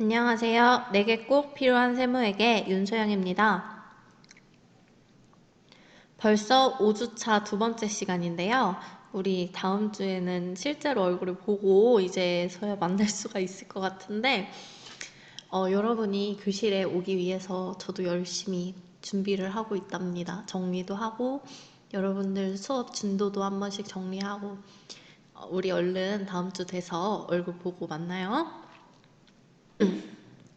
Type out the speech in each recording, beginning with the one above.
안녕하세요. 내게 꼭 필요한 세무에게 윤소영입니다. 벌써 5주차 두 번째 시간인데요. 우리 다음 주에는 실제로 얼굴을 보고 이제서야 만날 수가 있을 것 같은데 여러분이 교실에 오기 위해서 저도 열심히 준비를 하고 있답니다. 정리도 하고 여러분들 수업 진도도 한 번씩 정리하고 우리 얼른 다음 주 돼서 얼굴 보고 만나요.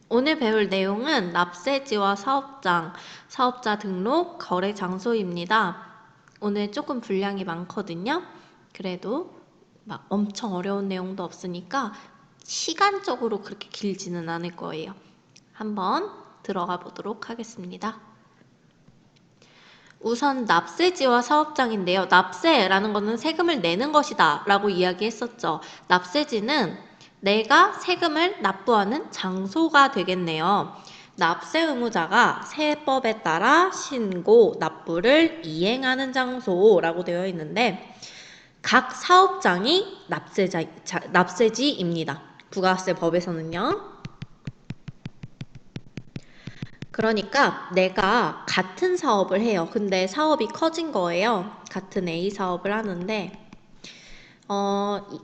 오늘 배울 내용은 납세지와 사업장, 사업자 등록, 거래 장소입니다. 오늘 조금 분량이 많거든요. 그래도 막 엄청 어려운 내용도 없으니까 시간적으로 그렇게 길지는 않을 거예요. 한번 들어가 보도록 하겠습니다. 우선 납세지와 사업장인데요. 납세라는 것은 세금을 내는 것이다 라고 이야기했었죠. 납세지는 내가 세금을 납부하는 장소가 되겠네요. 납세 의무자가 세법에 따라 신고, 납부를 이행하는 장소라고 되어 있는데 각 사업장이 납세지입니다. 부가세법에서는요. 그러니까 내가 같은 사업을 해요. 근데 사업이 커진 거예요. 같은 A 사업을 하는데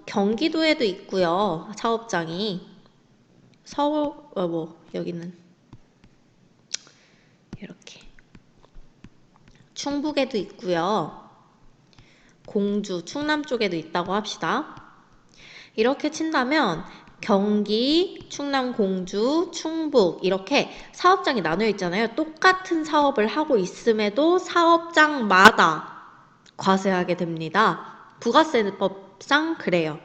경기도에도 있고요. 사업장이 서울 여기는 이렇게 충북에도 있고요. 공주, 충남 쪽에도 있다고 합시다. 이렇게 친다면 경기, 충남, 공주, 충북 이렇게 사업장이 나눠 있잖아요. 똑같은 사업을 하고 있음에도 사업장마다 과세하게 됩니다. 부가세법상 그래요.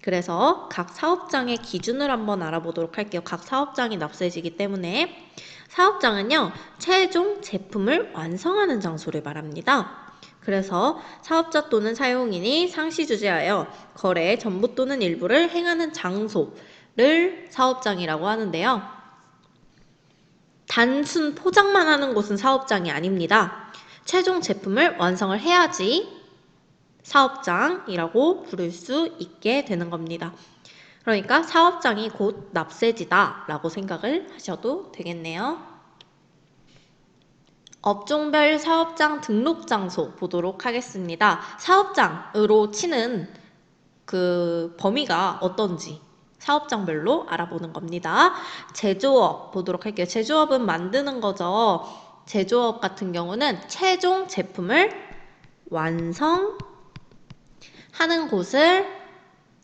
그래서 각 사업장의 기준을 한번 알아보도록 할게요. 각 사업장이 납세지기 때문에 사업장은요, 최종 제품을 완성하는 장소를 말합니다. 그래서 사업자 또는 사용인이 상시 주재하여 거래 전부 또는 일부를 행하는 장소를 사업장이라고 하는데요. 단순 포장만 하는 곳은 사업장이 아닙니다. 최종 제품을 완성을 해야지 사업장이라고 부를 수 있게 되는 겁니다. 그러니까 사업장이 곧 납세지다 라고 생각을 하셔도 되겠네요. 업종별 사업장 등록 장소 보도록 하겠습니다. 사업장으로 치는 그 범위가 어떤지 사업장별로 알아보는 겁니다. 제조업 보도록 할게요. 제조업은 만드는 거죠. 제조업 같은 경우는 최종 제품을 완성하는 곳을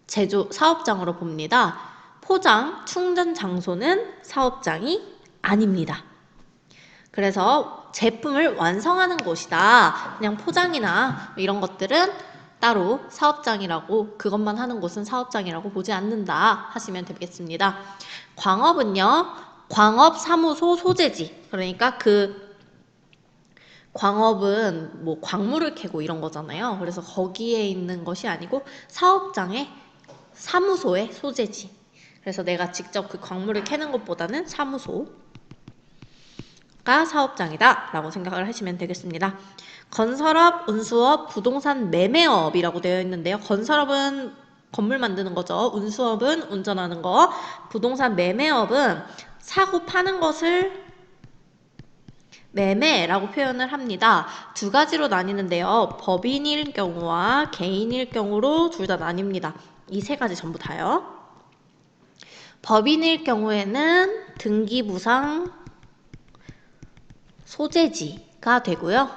사업장으로 봅니다. 포장, 충전 장소는 사업장이 아닙니다. 그래서 제품을 완성하는 곳이다. 그냥 포장이나 이런 것들은 따로 사업장이라고, 그것만 하는 곳은 사업장이라고 보지 않는다 하시면 되겠습니다. 광업은요, 광업사무소 소재지. 그러니까 그 광업은 뭐 광물을 캐고 이런 거잖아요. 그래서 거기에 있는 것이 아니고 사업장의 사무소의 소재지. 그래서 내가 직접 그 광물을 캐는 것보다는 사무소가 사업장이다 라고 생각을 하시면 되겠습니다. 건설업, 운수업, 부동산 매매업이라고 되어 있는데요. 건설업은 건물 만드는 거죠. 운수업은 운전하는 거, 부동산 매매업은 사고 파는 것을 매매라고 표현을 합니다. 두 가지로 나뉘는데요. 법인일 경우와 개인일 경우로 둘 다 나뉩니다. 이 세 가지 전부 다요. 법인일 경우에는 등기부상 소재지가 되고요.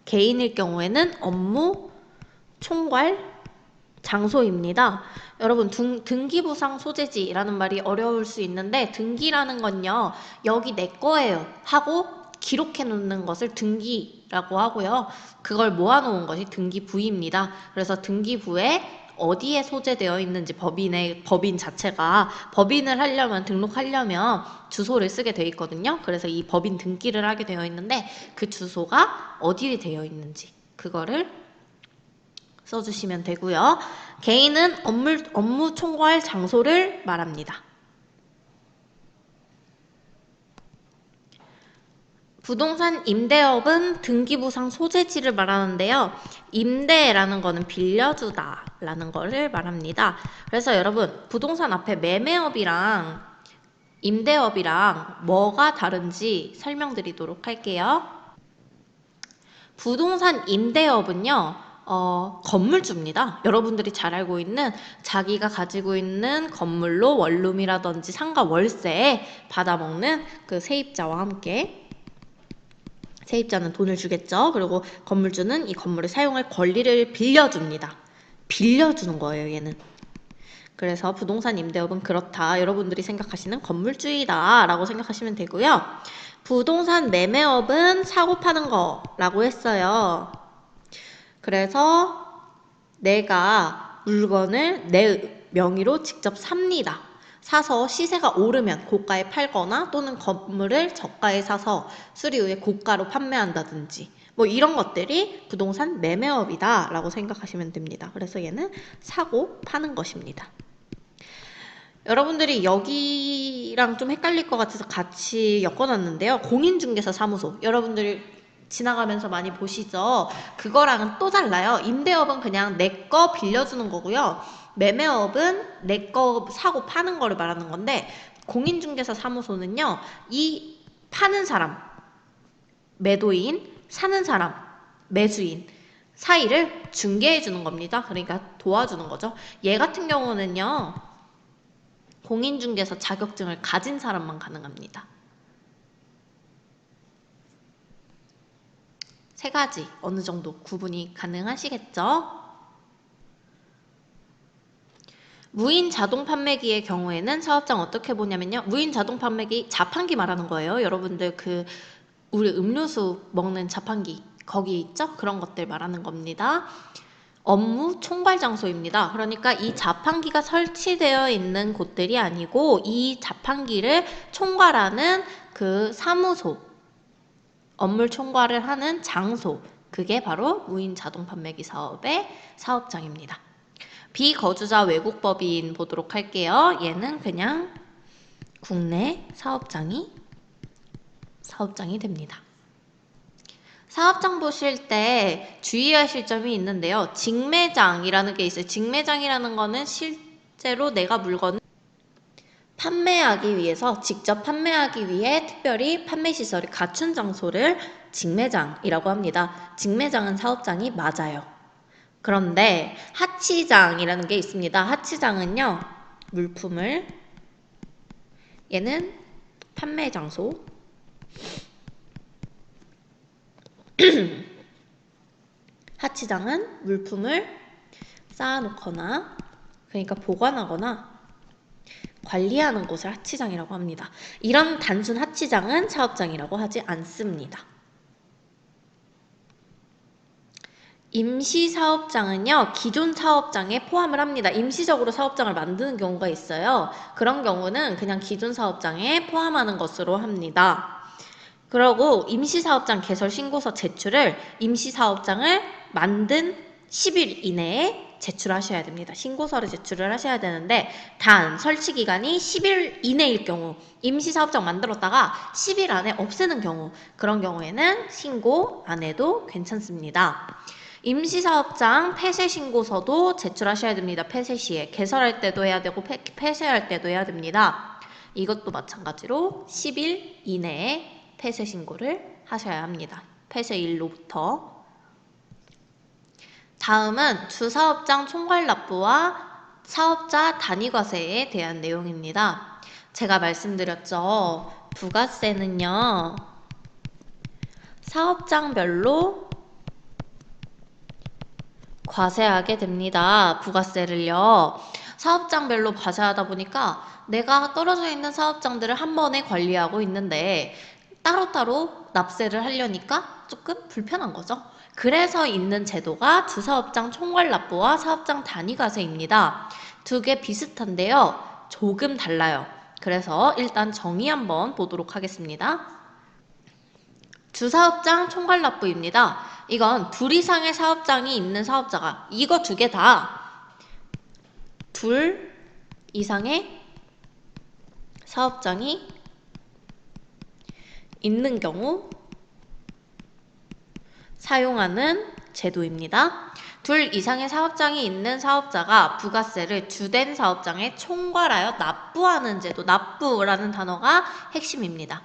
개인일 경우에는 업무 총괄 장소입니다. 여러분 등기부상 소재지라는 말이 어려울 수 있는데 등기라는 건요. 여기 내 거예요 하고 기록해 놓는 것을 등기라고 하고요. 그걸 모아놓은 것이 등기부입니다. 그래서 등기부에 어디에 소재되어 있는지 법인 자체가 법인을 하려면 등록하려면 주소를 쓰게 되어 있거든요. 그래서 이 법인 등기를 하게 되어 있는데 그 주소가 어디에 되어 있는지 그거를 써주시면 되고요. 개인은 업무 총괄 장소를 말합니다. 부동산 임대업은 등기부상 소재지를 말하는데요. 임대라는 거는 빌려주다 라는 거를 말합니다. 그래서 여러분 부동산 앞에 매매업이랑 임대업이랑 뭐가 다른지 설명드리도록 할게요. 부동산 임대업은요, 건물주입니다. 여러분들이 잘 알고 있는 자기가 가지고 있는 건물로 원룸이라든지 상가 월세에 받아먹는 그 세입자와 함께, 세입자는 돈을 주겠죠. 그리고 건물주는 이 건물을 사용할 권리를 빌려줍니다. 빌려주는 거예요, 얘는. 그래서 부동산 임대업은 그렇다. 여러분들이 생각하시는 건물주의다 라고 생각하시면 되고요. 부동산 매매업은 사고 파는 거라고 했어요. 그래서 내가 물건을 내 명의로 직접 삽니다. 사서 시세가 오르면 고가에 팔거나 또는 건물을 저가에 사서 수리 후에 고가로 판매한다든지 뭐 이런 것들이 부동산 매매업이다 라고 생각하시면 됩니다. 그래서 얘는 사고 파는 것입니다. 여러분들이 여기랑 좀 헷갈릴 것 같아서 같이 엮어놨는데요. 공인중개사 사무소. 여러분들이 지나가면서 많이 보시죠? 그거랑은 또 달라요. 임대업은 그냥 내 거 빌려주는 거고요. 매매업은 내 거 사고 파는 거를 말하는 건데, 공인중개사 사무소는요, 이 파는 사람, 매도인, 사는 사람, 매수인 사이를 중개해 주는 겁니다. 그러니까 도와주는 거죠. 얘 같은 경우는요, 공인중개사 자격증을 가진 사람만 가능합니다. 세 가지 어느 정도 구분이 가능하시겠죠? 무인 자동 판매기의 경우에는 사업장 어떻게 보냐면요. 무인 자동 판매기 자판기 말하는 거예요. 여러분들 우리 음료수 먹는 자판기 거기 있죠? 그런 것들 말하는 겁니다. 업무 총괄 장소입니다. 그러니까 이 자판기가 설치되어 있는 곳들이 아니고 이 자판기를 총괄하는 그 사무소, 업무 총괄을 하는 장소, 그게 바로 무인 자동 판매기 사업의 사업장입니다. 비거주자 외국법인 보도록 할게요. 얘는 그냥 국내 사업장이 됩니다. 사업장 보실 때 주의하실 점이 있는데요. 직매장이라는 게 있어요. 직매장이라는 거는 실제로 내가 물건을 판매하기 위해서, 직접 판매하기 위해 특별히 판매 시설을 갖춘 장소를 직매장이라고 합니다. 직매장은 사업장이 맞아요. 그런데 하치장이라는 게 있습니다. 하치장은요, 물품을, 얘는 판매 장소, 하치장은 물품을 쌓아놓거나, 그러니까 보관하거나 관리하는 곳을 하치장이라고 합니다. 이런 단순 하치장은 사업장이라고 하지 않습니다. 임시사업장은요, 기존 사업장에 포함을 합니다. 임시적으로 사업장을 만드는 경우가 있어요. 그런 경우는 그냥 기존 사업장에 포함하는 것으로 합니다. 그리고 임시사업장 개설 신고서 제출을 임시사업장을 만든 10일 이내에 제출하셔야 됩니다. 신고서를 제출을 하셔야 되는데, 단 설치 기간이 10일 이내일 경우, 임시사업장 만들었다가 10일 안에 없애는 경우, 그런 경우에는 신고 안 해도 괜찮습니다. 임시사업장 폐쇄 신고서도 제출하셔야 됩니다. 폐쇄 시에 개설할 때도 해야 되고 폐쇄할 때도 해야 됩니다. 이것도 마찬가지로 10일 이내에 폐쇄 신고를 하셔야 합니다. 폐쇄일로부터. 다음은 주사업장 총괄납부와 사업자 단위과세에 대한 내용입니다. 제가 말씀드렸죠. 부가세는요, 사업장별로 과세하게 됩니다. 부가세를요. 사업장별로 과세하다 보니까 내가 떨어져 있는 사업장들을 한 번에 관리하고 있는데 따로따로 납세를 하려니까 조금 불편한 거죠. 그래서 있는 제도가 주사업장 총괄납부와 사업장 단위과세입니다. 두 개 비슷한데요. 조금 달라요. 그래서 일단 정의 한번 보도록 하겠습니다. 주사업장 총괄납부입니다. 이건 둘 이상의 사업장이 있는 사업자가, 이거 두 개 다 둘 이상의 사업장이 있는 경우 사용하는 제도입니다. 둘 이상의 사업장이 있는 사업자가 부가세를 주된 사업장에 총괄하여 납부하는 제도, 납부라는 단어가 핵심입니다.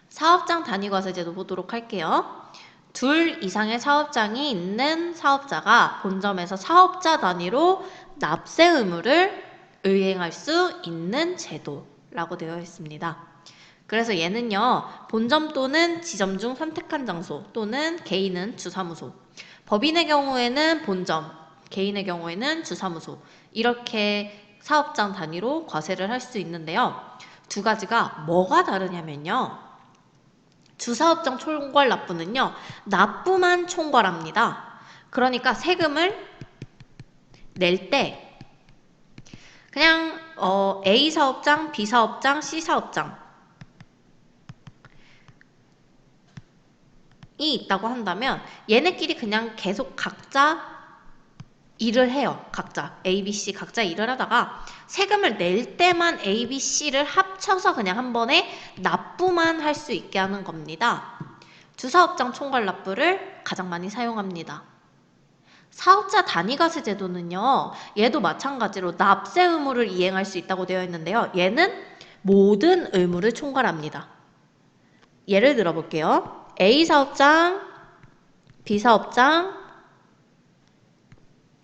사업장 단위과세 제도 보도록 할게요. 둘 이상의 사업장이 있는 사업자가 본점에서 사업자 단위로 납세 의무를 의행할 수 있는 제도라고 되어 있습니다. 그래서 얘는요, 본점 또는 지점 중 선택한 장소 또는 개인은 주사무소, 법인의 경우에는 본점, 개인의 경우에는 주사무소, 이렇게 사업장 단위로 과세를 할 수 있는데요. 두 가지가 뭐가 다르냐면요. 주사업장 총괄 납부는요, 납부만 총괄합니다. 그러니까 세금을 낼 때 그냥 A 사업장, B 사업장, C 사업장 이 있다고 한다면 얘네끼리 그냥 계속 각자 일을 해요. 각자 A, B, C 각자 일을 하다가 세금을 낼 때만 A, B, C를 합쳐서 그냥 한 번에 납부만 할 수 있게 하는 겁니다. 주사업장 총괄 납부를 가장 많이 사용합니다. 사업자 단위과세 제도는요, 얘도 마찬가지로 납세 의무를 이행할 수 있다고 되어 있는데요. 얘는 모든 의무를 총괄합니다. 예를 들어 볼게요. A 사업장, B 사업장,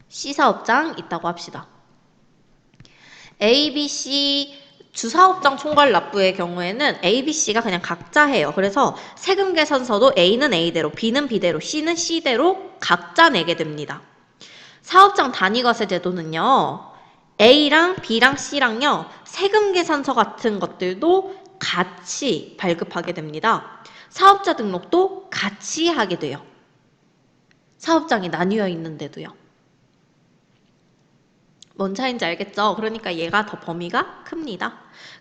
C 사업장 있다고 합시다. A, B, C 주사업장 총괄 납부의 경우에는 A, B, C가 그냥 각자 해요. 그래서 세금 계산서도 A는 A대로, B는 B대로, C는 C대로 각자 내게 됩니다. 사업장 단위과세 제도는요, A랑 B랑 C랑요, 세금 계산서 같은 것들도 같이 발급하게 됩니다. 사업자 등록도 같이 하게 돼요. 사업장이 나뉘어 있는데도요. 뭔 차이인지 알겠죠? 그러니까 얘가 더 범위가 큽니다.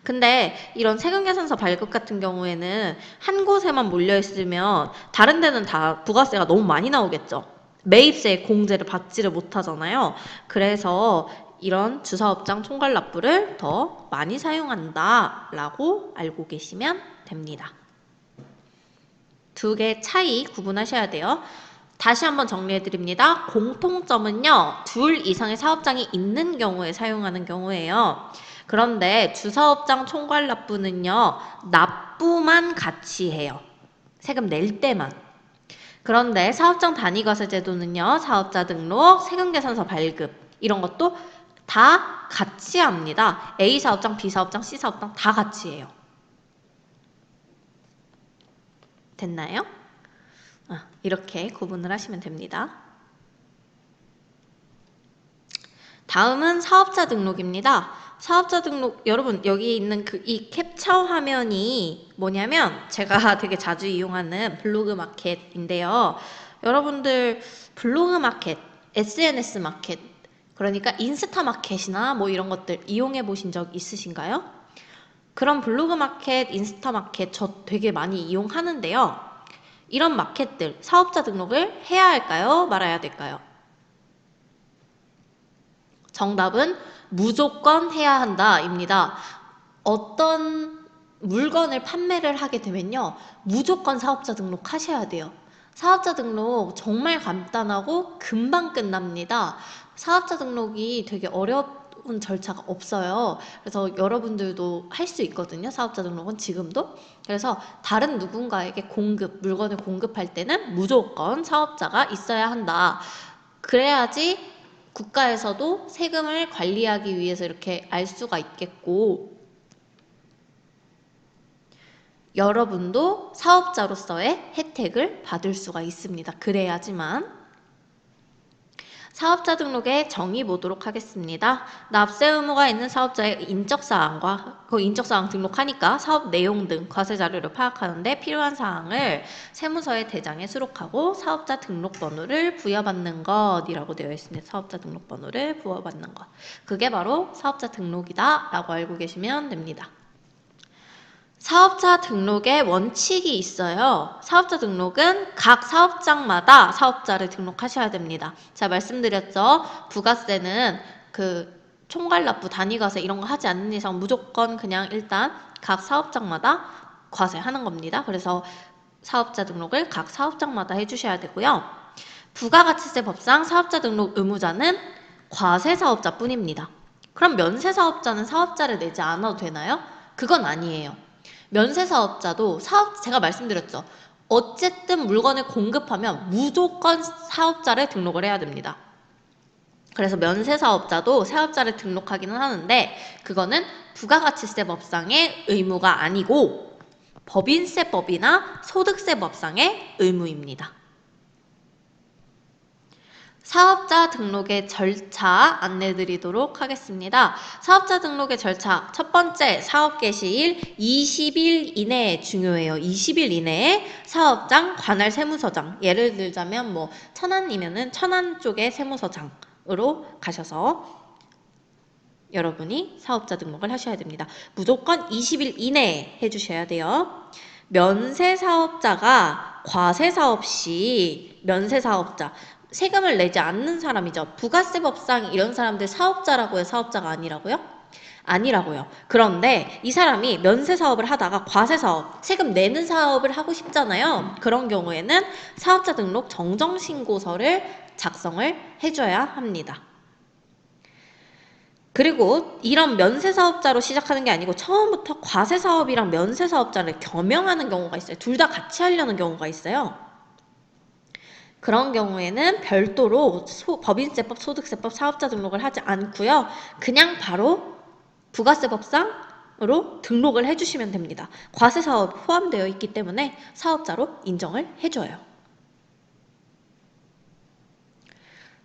근데 이런 세금계산서 발급 같은 경우에는 한 곳에만 몰려있으면 다른 데는 다 부가세가 너무 많이 나오겠죠. 매입세 공제를 받지를 못하잖아요. 그래서 이런 주사업장 총괄 납부를 더 많이 사용한다라고 알고 계시면 됩니다. 두 개 차이 구분하셔야 돼요. 다시 한번 정리해드립니다. 공통점은요, 둘 이상의 사업장이 있는 경우에 사용하는 경우예요. 그런데 주사업장 총괄 납부는요, 납부만 같이 해요. 세금 낼 때만. 그런데 사업장 단위과세 제도는요, 사업자 등록, 세금계산서 발급 이런 것도 다 같이 합니다. A 사업장, B 사업장, C 사업장 다 같이 해요. 됐나요? 이렇게 구분을 하시면 됩니다. 다음은 사업자 등록입니다. 사업자 등록, 여러분 여기 있는 이 캡처 화면이 뭐냐면 제가 되게 자주 이용하는 블로그 마켓인데요. 여러분들 블로그 마켓, SNS 마켓, 그러니까 인스타 마켓이나 뭐 이런 것들 이용해 보신 적 있으신가요? 그런 블로그 마켓, 인스타 마켓 저 되게 많이 이용하는데요. 이런 마켓들, 사업자 등록을 해야 할까요? 말아야 될까요? 정답은 무조건 해야 한다입니다. 어떤 물건을 판매를 하게 되면요, 무조건 사업자 등록하셔야 돼요. 사업자 등록 정말 간단하고 금방 끝납니다. 사업자 등록이 되게 어려운 절차가 없어요. 그래서 여러분들도 할 수 있거든요. 사업자 등록은 지금도. 그래서 다른 누군가에게 물건을 공급할 때는 무조건 사업자가 있어야 한다. 그래야지 국가에서도 세금을 관리하기 위해서 이렇게 알 수가 있겠고, 여러분도 사업자로서의 혜택을 받을 수가 있습니다. 그래야지만. 사업자 등록의 정의 보도록 하겠습니다. 납세 의무가 있는 사업자의 인적사항과 그 인적사항 등록하니까 사업 내용 등 과세 자료를 파악하는데 필요한 사항을 세무서의 대장에 수록하고 사업자 등록번호를 부여받는 것이라고 되어 있습니다. 사업자 등록번호를 부여받는 것. 그게 바로 사업자 등록이다 라고 알고 계시면 됩니다. 사업자 등록에 원칙이 있어요. 사업자 등록은 각 사업장마다 사업자를 등록하셔야 됩니다. 제가 말씀드렸죠. 부가세는 총괄납부, 단위과세 이런 거 하지 않는 이상 무조건 그냥 일단 각 사업장마다 과세하는 겁니다. 그래서 사업자 등록을 각 사업장마다 해주셔야 되고요. 부가가치세 법상 사업자 등록 의무자는 과세사업자뿐입니다. 그럼 면세사업자는 사업자를 내지 않아도 되나요? 그건 아니에요. 면세사업자도 제가 말씀드렸죠. 어쨌든 물건을 공급하면 무조건 사업자를 등록을 해야 됩니다. 그래서 면세사업자도 사업자를 등록하기는 하는데 그거는 부가가치세법상의 의무가 아니고 법인세법이나 소득세법상의 의무입니다. 사업자 등록의 절차 안내드리도록 하겠습니다. 사업자 등록의 절차 첫 번째 사업 개시일 20일 이내에 중요해요. 20일 이내에 사업장, 관할 세무서장 예를 들자면 뭐 천안이면은 천안 쪽의 세무서장으로 가셔서 여러분이 사업자 등록을 하셔야 됩니다. 무조건 20일 이내에 해주셔야 돼요. 면세사업자가 과세사업 시 면세사업자 세금을 내지 않는 사람이죠. 부가세법상 이런 사람들 사업자라고 해요? 사업자가 아니라고요? 아니라고요. 그런데 이 사람이 면세사업을 하다가 과세사업, 세금 내는 사업을 하고 싶잖아요. 그런 경우에는 사업자 등록 정정신고서를 작성을 해줘야 합니다. 그리고 이런 면세사업자로 시작하는 게 아니고 처음부터 과세사업이랑 면세사업자를 겸용하는 경우가 있어요. 둘 다 같이 하려는 경우가 있어요. 그런 경우에는 별도로 법인세법, 소득세법, 사업자 등록을 하지 않고요. 그냥 바로 부가세법상으로 등록을 해주시면 됩니다. 과세사업 포함되어 있기 때문에 사업자로 인정을 해줘요.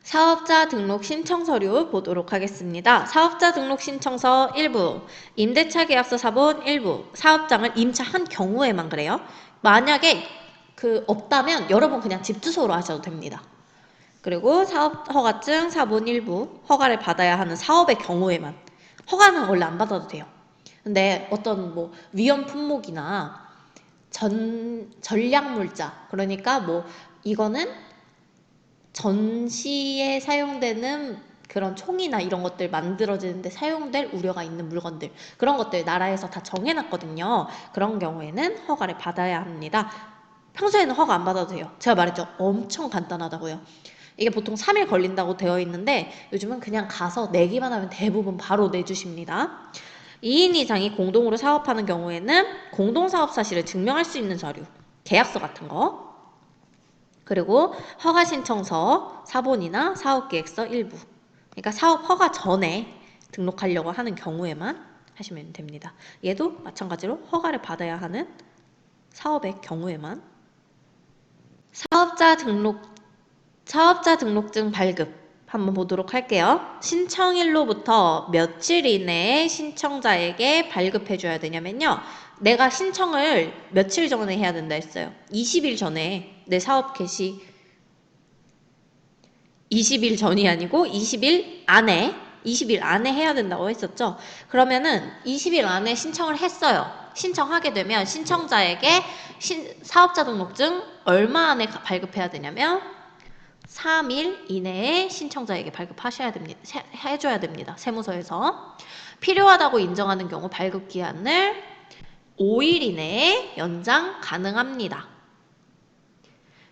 사업자 등록 신청 서류 보도록 하겠습니다. 사업자 등록 신청서 1부, 임대차 계약서 사본 1부, 사업장을 임차한 경우에만 그래요. 만약에 없다면 여러분 그냥 집 주소로 하셔도 됩니다. 그리고 사업 허가증 사본 1부, 허가를 받아야 하는 사업의 경우에만. 허가는 원래 안 받아도 돼요. 근데 어떤 뭐 위험 품목이나 전략물자, 그러니까 뭐 이거는 전시에 사용되는 그런 총이나 이런 것들 만들어지는데 사용될 우려가 있는 물건들, 그런 것들 나라에서 다 정해놨거든요. 그런 경우에는 허가를 받아야 합니다. 평소에는 허가 안 받아도 돼요. 제가 말했죠. 엄청 간단하다고요. 이게 보통 3일 걸린다고 되어 있는데 요즘은 그냥 가서 내기만 하면 대부분 바로 내주십니다. 2인 이상이 공동으로 사업하는 경우에는 공동사업 사실을 증명할 수 있는 서류, 계약서 같은 거, 그리고 허가신청서, 사본이나 사업계획서 일부. 그러니까 사업 허가 전에 등록하려고 하는 경우에만 하시면 됩니다. 얘도 마찬가지로 허가를 받아야 하는 사업의 경우에만. 사업자 등록증 발급 한번 보도록 할게요. 신청일로부터 며칠 이내에 신청자에게 발급해줘야 되냐면요. 내가 신청을 며칠 전에 해야 된다 했어요. 20일 전에 내 사업 개시 20일 전이 아니고 20일 안에 해야 된다고 했었죠. 그러면은 20일 안에 신청을 했어요. 신청하게 되면 신청자에게 사업자 등록증 얼마 안에 발급해야 되냐면 3일 이내에 신청자에게 발급하셔야 됩니다. 해줘야 됩니다. 세무서에서. 필요하다고 인정하는 경우 발급 기한을 5일 이내에 연장 가능합니다.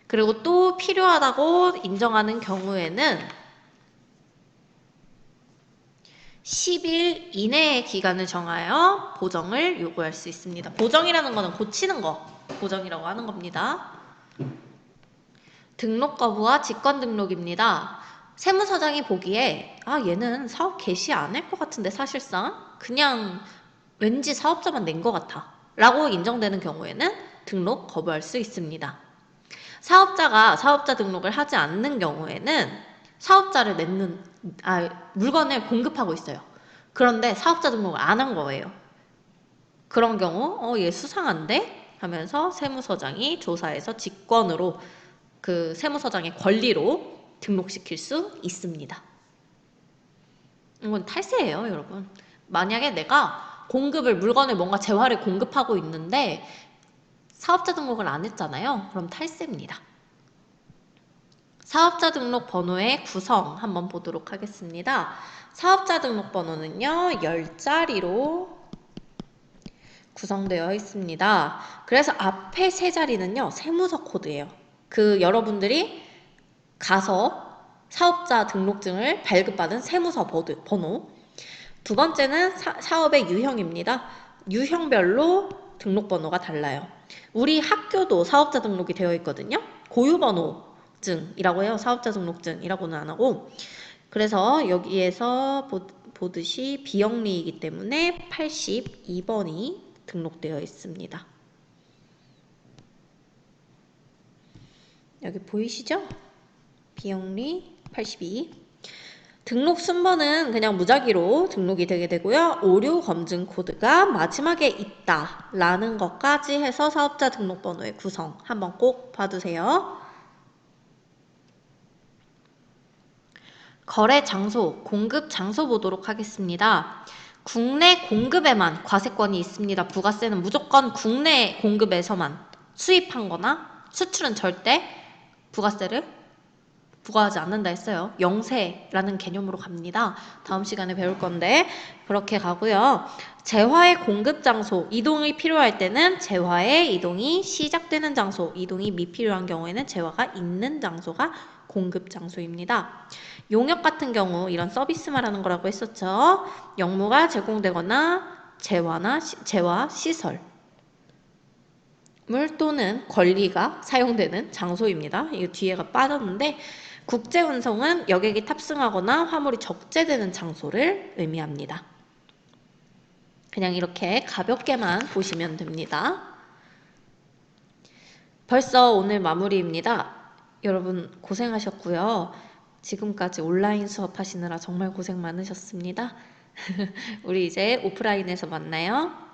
그리고 또 필요하다고 인정하는 경우에는 10일 이내의 기간을 정하여 보정을 요구할 수 있습니다. 보정이라는 거는 고치는 거, 보정이라고 하는 겁니다. 등록 거부와 직권 등록입니다. 세무서장이 보기에 얘는 사업 개시 안 할 것 같은데 사실상 그냥 왠지 사업자만 낸 것 같아 라고 인정되는 경우에는 등록 거부할 수 있습니다. 사업자가 사업자 등록을 하지 않는 경우에는 사업자를 물건을 공급하고 있어요. 그런데 사업자 등록을 안 한 거예요. 그런 경우 얘 수상한데? 하면서 세무서장이 조사해서 직권으로 그 세무서장의 권리로 등록시킬 수 있습니다. 이건 탈세예요, 여러분. 만약에 내가 물건을 뭔가 재화를 공급하고 있는데 사업자 등록을 안 했잖아요. 그럼 탈세입니다. 사업자 등록 번호의 구성 한번 보도록 하겠습니다. 사업자 등록 번호는요, 10자리로 구성되어 있습니다. 그래서 앞에 3자리는요, 세무서 코드예요. 여러분들이 가서 사업자 등록증을 발급받은 세무서 번호. 두 번째는 사업의 유형입니다. 유형별로 등록번호가 달라요. 우리 학교도 사업자 등록이 되어 있거든요. 고유번호증이라고 해요. 사업자 등록증이라고는 안 하고. 그래서 여기에서 보듯이 비영리이기 때문에 82번이 등록되어 있습니다. 여기 보이시죠? 비영리 82. 등록 순번은 그냥 무작위로 등록이 되게 되고요. 오류 검증 코드가 마지막에 있다 라는 것까지 해서 사업자 등록번호의 구성 한번 꼭 봐두세요. 거래 장소, 공급 장소 보도록 하겠습니다. 국내 공급에만 과세권이 있습니다. 부가세는 무조건 국내 공급에서만 수입한 거나 수출은 절대 부가세를 부과하지 않는다 했어요. 영세라는 개념으로 갑니다. 다음 시간에 배울 건데 그렇게 가고요. 재화의 공급 장소, 이동이 필요할 때는 재화의 이동이 시작되는 장소, 이동이 미필요한 경우에는 재화가 있는 장소가 공급 장소입니다. 용역 같은 경우 이런 서비스 말하는 거라고 했었죠. 영무가 제공되거나 재화 시설 물 또는 권리가 사용되는 장소입니다. 이거 뒤에가 빠졌는데 국제 운송은 여객이 탑승하거나 화물이 적재되는 장소를 의미합니다. 그냥 이렇게 가볍게만 보시면 됩니다. 벌써 오늘 마무리입니다. 여러분 고생하셨고요. 지금까지 온라인 수업하시느라 정말 고생 많으셨습니다. 우리 이제 오프라인에서 만나요.